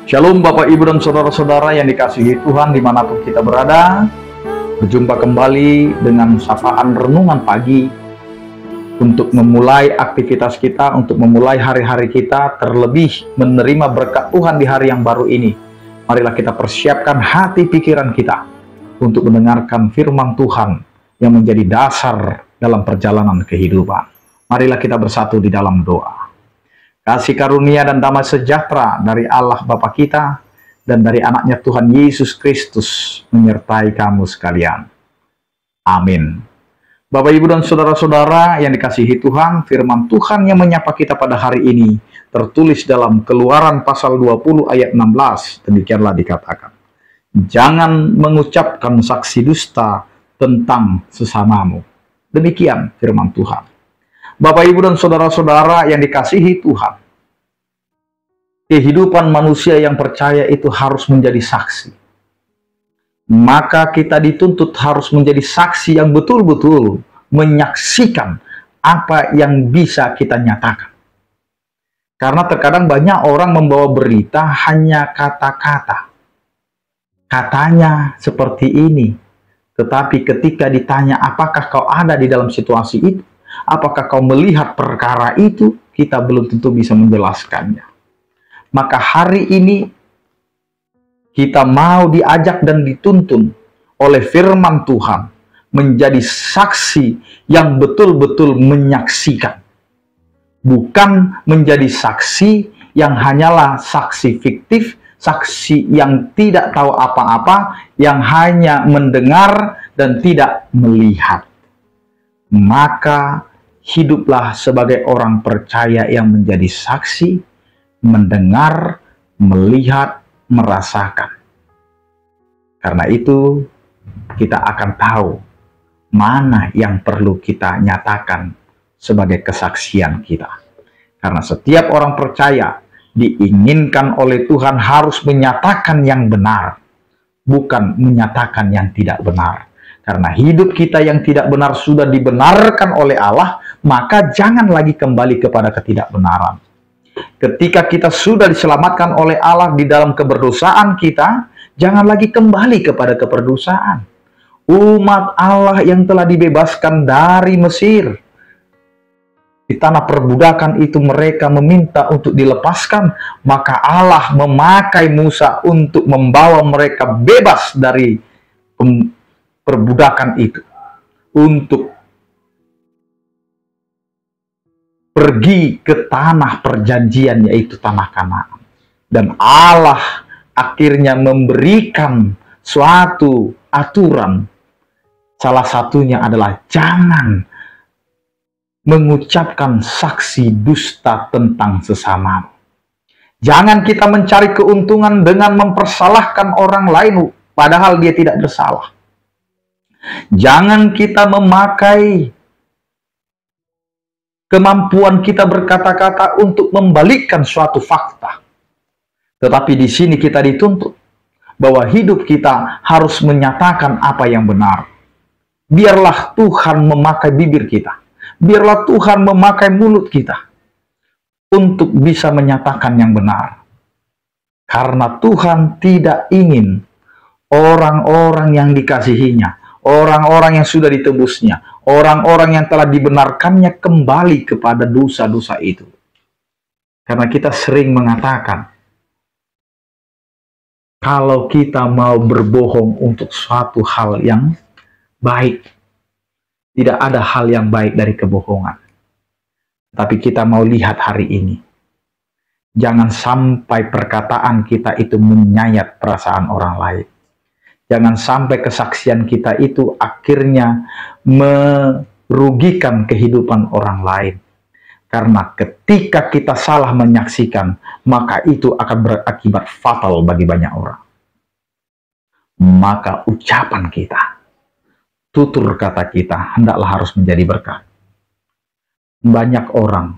Shalom Bapak Ibu dan Saudara-saudara yang dikasihi Tuhan dimanapun kita berada. Berjumpa kembali dengan sapaan renungan pagi untuk memulai aktivitas kita, untuk memulai hari-hari kita, terlebih menerima berkat Tuhan di hari yang baru ini. Marilah kita persiapkan hati pikiran kita untuk mendengarkan firman Tuhan yang menjadi dasar dalam perjalanan kehidupan. Marilah kita bersatu di dalam doa. Kasih karunia dan damai sejahtera dari Allah Bapa kita dan dari anaknya Tuhan Yesus Kristus menyertai kamu sekalian. Amin. Bapak, Ibu, dan Saudara-saudara yang dikasihi Tuhan, firman Tuhan yang menyapa kita pada hari ini tertulis dalam Keluaran pasal 20 ayat 16. Demikianlah dikatakan, jangan mengucapkan saksi dusta tentang sesamamu. Demikian firman Tuhan. Bapak, Ibu, dan Saudara-saudara yang dikasihi Tuhan, kehidupan manusia yang percaya itu harus menjadi saksi. Maka kita dituntut harus menjadi saksi yang betul-betul menyaksikan apa yang bisa kita nyatakan. Karena terkadang banyak orang membawa berita hanya kata-kata. Katanya seperti ini. Tetapi ketika ditanya apakah kau ada di dalam situasi itu, apakah kau melihat perkara itu, kita belum tentu bisa menjelaskannya. Maka hari ini kita mau diajak dan dituntun oleh firman Tuhan menjadi saksi yang betul-betul menyaksikan. Bukan menjadi saksi yang hanyalah saksi fiktif, saksi yang tidak tahu apa-apa, yang hanya mendengar dan tidak melihat. Maka hiduplah sebagai orang percaya yang menjadi saksi, mendengar, melihat, merasakan. Karena itu kita akan tahu mana yang perlu kita nyatakan sebagai kesaksian kita. Karena setiap orang percaya diinginkan oleh Tuhan harus menyatakan yang benar, bukan menyatakan yang tidak benar. Karena hidup kita yang tidak benar sudah dibenarkan oleh Allah, maka jangan lagi kembali kepada ketidakbenaran. Ketika kita sudah diselamatkan oleh Allah di dalam keberdosaan kita, jangan lagi kembali kepada keberdosaan. Umat Allah yang telah dibebaskan dari Mesir, di tanah perbudakan itu mereka meminta untuk dilepaskan, maka Allah memakai Musa untuk membawa mereka bebas dari perbudakan itu, untuk pergi ke tanah perjanjian, yaitu tanah Kanaan. Dan Allah akhirnya memberikan suatu aturan. Salah satunya adalah jangan mengucapkan saksi dusta tentang sesama. Jangan kita mencari keuntungan dengan mempersalahkan orang lain padahal dia tidak bersalah. Jangan kita memakai kemampuan kita berkata-kata untuk membalikkan suatu fakta. Tetapi di sini kita dituntut bahwa hidup kita harus menyatakan apa yang benar. Biarlah Tuhan memakai bibir kita. Biarlah Tuhan memakai mulut kita untuk bisa menyatakan yang benar. Karena Tuhan tidak ingin orang-orang yang dikasihinya, orang-orang yang sudah ditebusnya, orang-orang yang telah dibenarkannya kembali kepada dosa-dosa itu. Karena kita sering mengatakan, kalau kita mau berbohong untuk suatu hal yang baik, tidak ada hal yang baik dari kebohongan. Tapi kita mau lihat hari ini, jangan sampai perkataan kita itu menyayat perasaan orang lain. Jangan sampai kesaksian kita itu akhirnya merugikan kehidupan orang lain. Karena ketika kita salah menyaksikan, maka itu akan berakibat fatal bagi banyak orang. Maka ucapan kita, tutur kata kita, hendaklah harus menjadi berkat. Banyak orang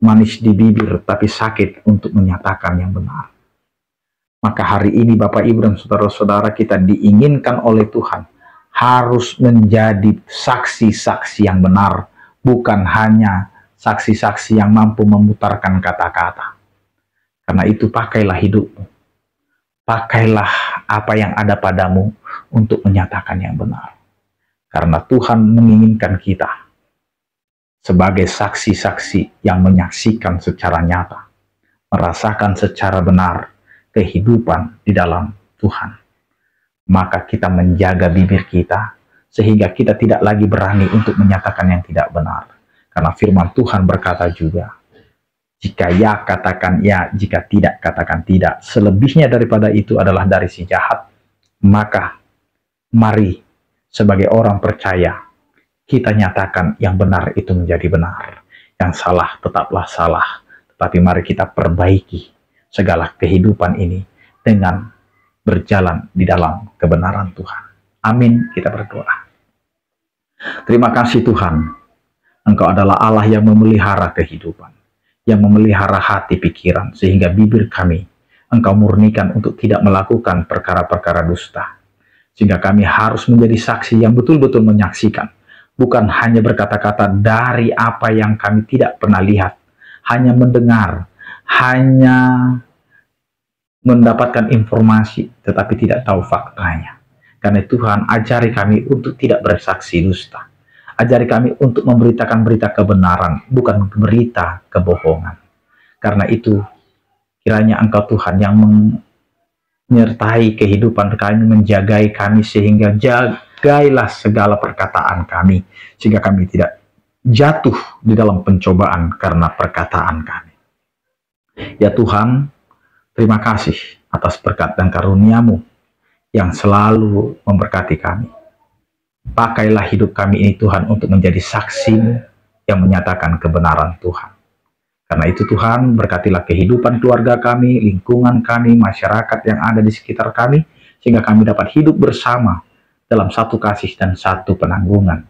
manis di bibir, tapi sakit untuk menyatakan yang benar. Maka hari ini Bapak, Ibu, dan Saudara-saudara, kita diinginkan oleh Tuhan harus menjadi saksi-saksi yang benar, bukan hanya saksi-saksi yang mampu memutarkan kata-kata. Karena itu pakailah hidupmu, pakailah apa yang ada padamu untuk menyatakan yang benar. Karena Tuhan menginginkan kita sebagai saksi-saksi yang menyaksikan secara nyata, merasakan secara benar kehidupan di dalam Tuhan. Maka kita menjaga bibir kita, sehingga kita tidak lagi berani untuk menyatakan yang tidak benar. Karena firman Tuhan berkata juga, jika ya katakan ya, jika tidak katakan tidak. Selebihnya daripada itu adalah dari si jahat. Maka mari sebagai orang percaya, kita nyatakan yang benar itu menjadi benar. Yang salah tetaplah salah. Tetapi mari kita perbaiki segala kehidupan ini dengan berjalan di dalam kebenaran Tuhan. Amin, kita berdoa. Terima kasih Tuhan, Engkau adalah Allah yang memelihara kehidupan, yang memelihara hati pikiran, sehingga bibir kami Engkau murnikan untuk tidak melakukan perkara-perkara dusta. Sehingga kami harus menjadi saksi yang betul-betul menyaksikan, bukan hanya berkata-kata dari apa yang kami tidak pernah lihat, hanya mendengar, hanya mendapatkan informasi, tetapi tidak tahu faktanya. Karena Tuhan, ajari kami untuk tidak bersaksi dusta. Ajari kami untuk memberitakan berita kebenaran, bukan berita kebohongan. Karena itu, kiranya Engkau Tuhan yang menyertai kehidupan kami, menjagai kami, sehingga jagailah segala perkataan kami, sehingga kami tidak jatuh di dalam pencobaan karena perkataan kami. Ya Tuhan, terima kasih atas berkat dan karunia-Mu yang selalu memberkati kami. Pakailah hidup kami ini Tuhan untuk menjadi saksi yang menyatakan kebenaran Tuhan. Karena itu Tuhan, berkatilah kehidupan keluarga kami, lingkungan kami, masyarakat yang ada di sekitar kami, sehingga kami dapat hidup bersama dalam satu kasih dan satu penanggungan.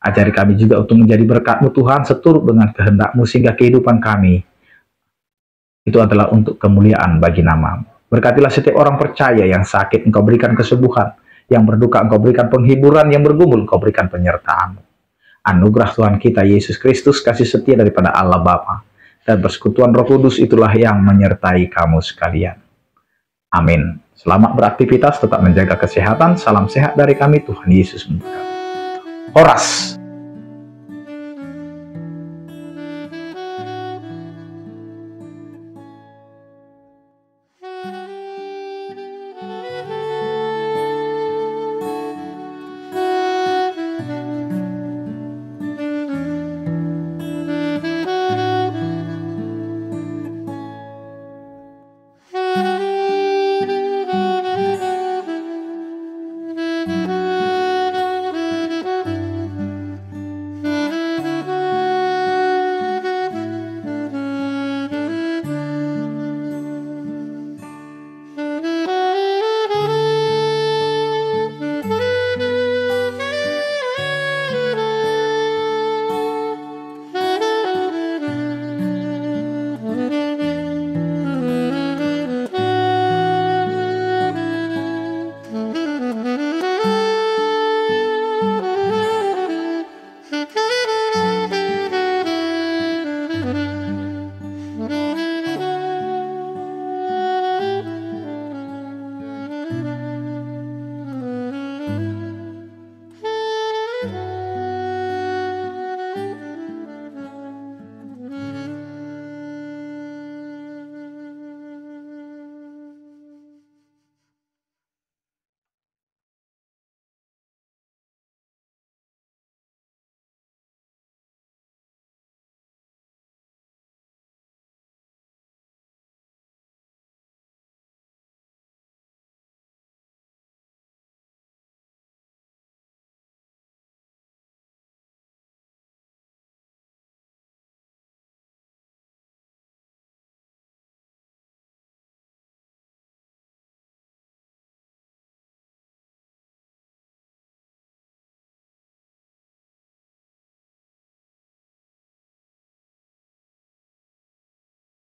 Ajari kami juga untuk menjadi berkat-Mu Tuhan, seturut dengan kehendak-Mu, sehingga kehidupan kami itu adalah untuk kemuliaan bagi nama-Mu. Berkatilah setiap orang percaya yang sakit, Engkau berikan kesembuhan, yang berduka Engkau berikan penghiburan, yang bergumul Engkau berikan penyertaan-Mu. Anugerah Tuhan kita Yesus Kristus, kasih setia daripada Allah Bapa, dan persekutuan Roh Kudus itulah yang menyertai kamu sekalian. Amin. Selamat beraktivitas, tetap menjaga kesehatan. Salam sehat dari kami, Tuhan Yesus memberkati. Horas.